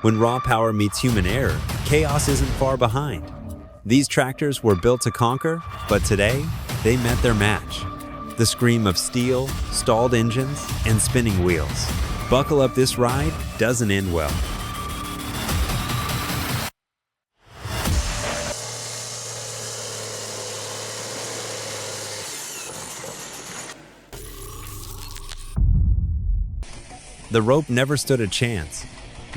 When raw power meets human error, chaos isn't far behind. These tractors were built to conquer, but today, they met their match. The scream of steel, stalled engines, and spinning wheels. Buckle up, this ride doesn't end well. The rope never stood a chance.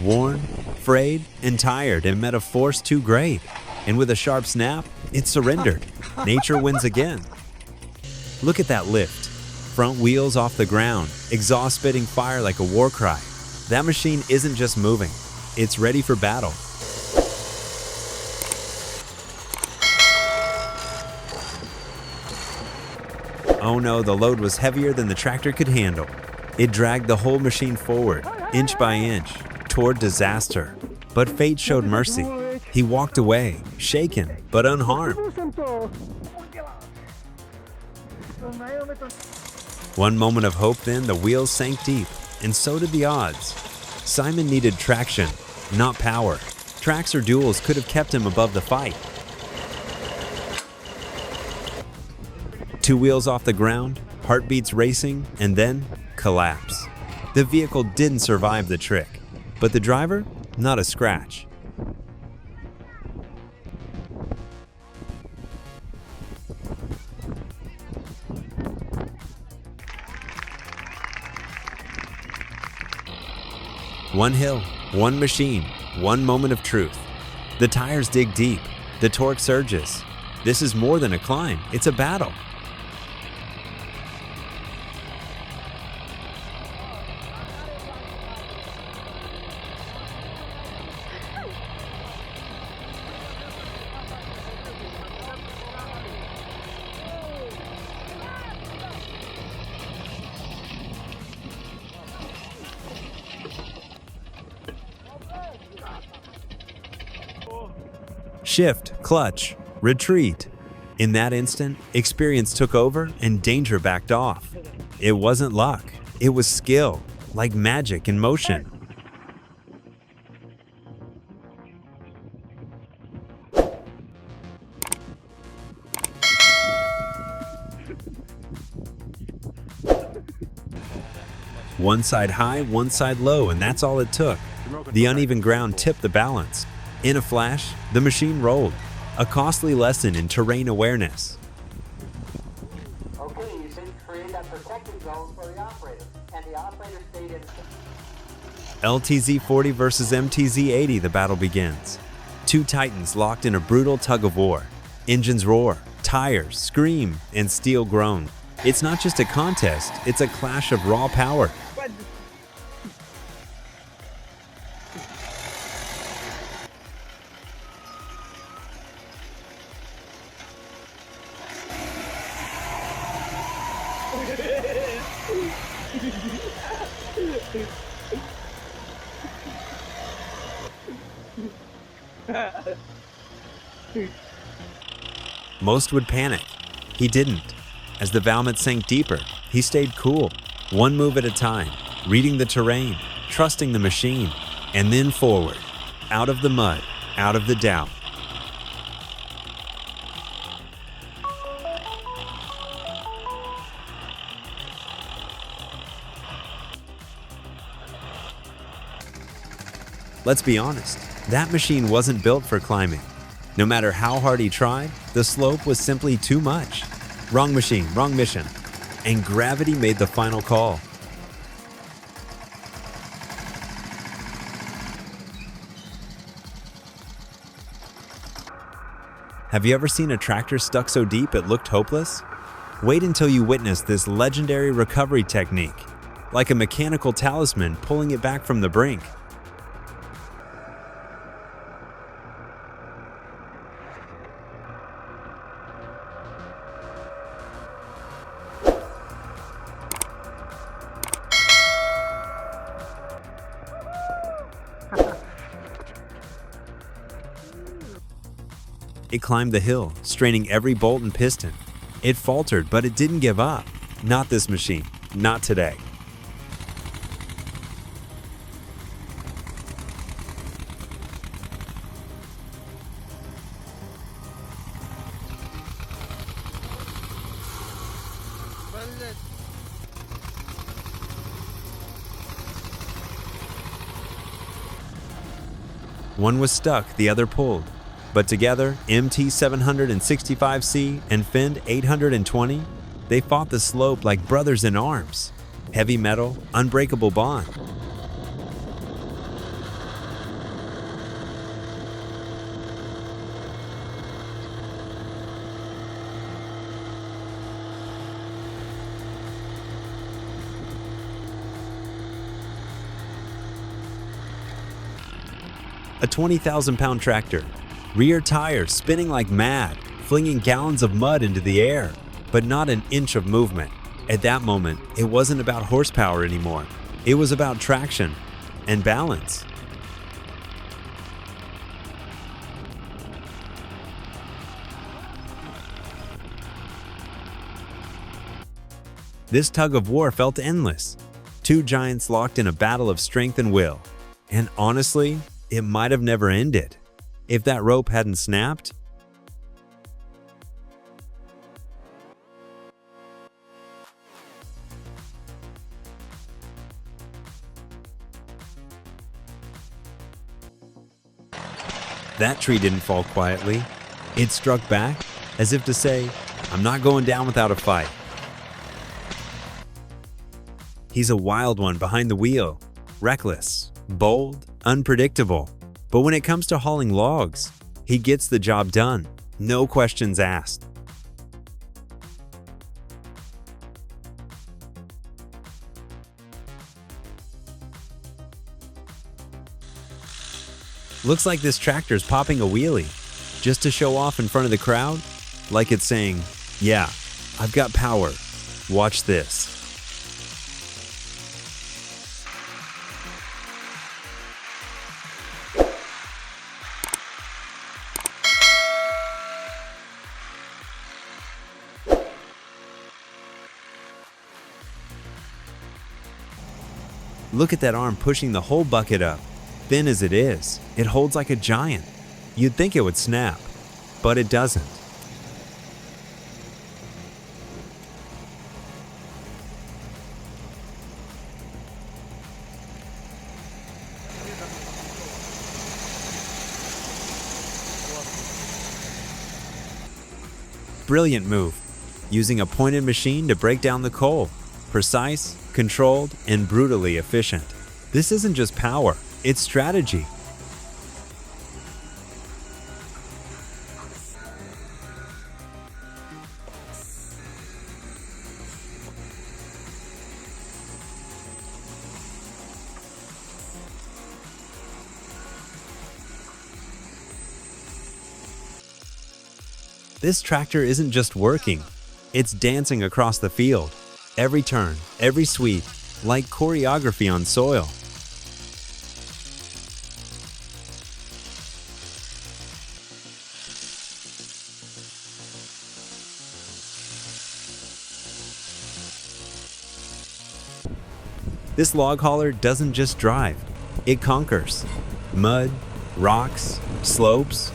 Worn, frayed, and tired, it met a force too great. And with a sharp snap, it surrendered. Nature wins again. Look at that lift. Front wheels off the ground, exhaust spitting fire like a war cry. That machine isn't just moving, it's ready for battle. Oh no, the load was heavier than the tractor could handle. It dragged the whole machine forward, inch by inch, toward disaster. But fate showed mercy. He walked away, shaken but unharmed. One moment of hope, then the wheels sank deep, and so did the odds. Simon needed traction, not power. Tracks or duels could have kept him above the fight. 2 wheels off the ground, heartbeats racing, and then collapse. The vehicle didn't survive the trick, but the driver, not a scratch. One hill, one machine, one moment of truth. The tires dig deep, the torque surges. This is more than a climb, it's a battle. Shift, clutch, retreat. In that instant, experience took over and danger backed off. It wasn't luck, it was skill, like magic in motion. One side high, one side low, and that's all it took. The uneven ground tipped the balance. In a flash, the machine rolled, a costly lesson in terrain awareness. Okay, you should create that protected zone for the operator, and the operator stayed in. LTZ-40 versus MTZ-80, the battle begins. 2 titans locked in a brutal tug of war. Engines roar, tires scream, and steel groan. It's not just a contest, it's a clash of raw power. Most would panic. He didn't. As the Valmet sank deeper, he stayed cool, one move at a time, reading the terrain, trusting the machine, and then forward, out of the mud, out of the doubt. Let's be honest, that machine wasn't built for climbing. No matter how hard he tried, the slope was simply too much. Wrong machine, wrong mission. And gravity made the final call. Have you ever seen a tractor stuck so deep it looked hopeless? Wait until you witness this legendary recovery technique, like a mechanical talisman pulling it back from the brink. It climbed the hill, straining every bolt and piston. It faltered, but it didn't give up. Not this machine. Not today. One was stuck, the other pulled. But together, MT 765C and Fend 820, they fought the slope like brothers in arms. Heavy metal, unbreakable bond. A 20,000-pound tractor, rear tires spinning like mad, flinging gallons of mud into the air, but not an inch of movement. At that moment, it wasn't about horsepower anymore. It was about traction and balance. This tug of war felt endless. Two giants locked in a battle of strength and will. And honestly, it might have never ended if that rope hadn't snapped. That tree didn't fall quietly. It struck back as if to say, "I'm not going down without a fight." He's a wild one behind the wheel, reckless, bold, unpredictable. But when it comes to hauling logs, he gets the job done, no questions asked. Looks like this tractor's popping a wheelie, just to show off in front of the crowd, like it's saying, "Yeah, I've got power. Watch this." Look at that arm pushing the whole bucket up. Thin as it is, it holds like a giant. You'd think it would snap, but it doesn't. Brilliant move, using a pointed machine to break down the coal. Precise, controlled, and brutally efficient. This isn't just power, it's strategy. This tractor isn't just working, it's dancing across the field. Every turn, every sweep, like choreography on soil. This log hauler doesn't just drive, it conquers. Mud, rocks, slopes,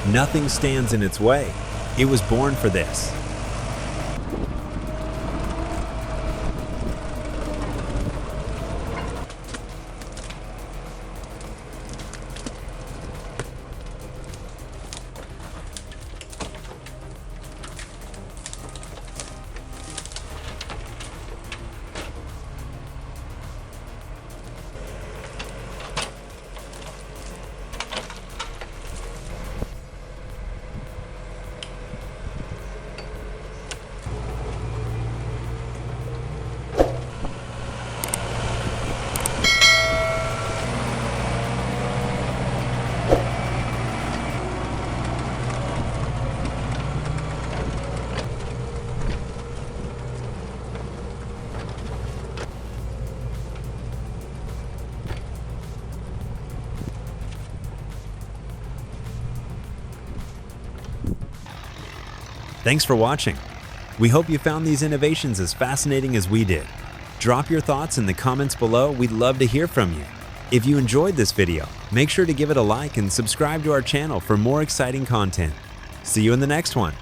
nothing stands in its way. It was born for this. Thanks for watching. We hope you found these innovations as fascinating as we did. Drop your thoughts in the comments below. We'd love to hear from you. If you enjoyed this video, make sure to give it a like and subscribe to our channel for more exciting content. See you in the next one.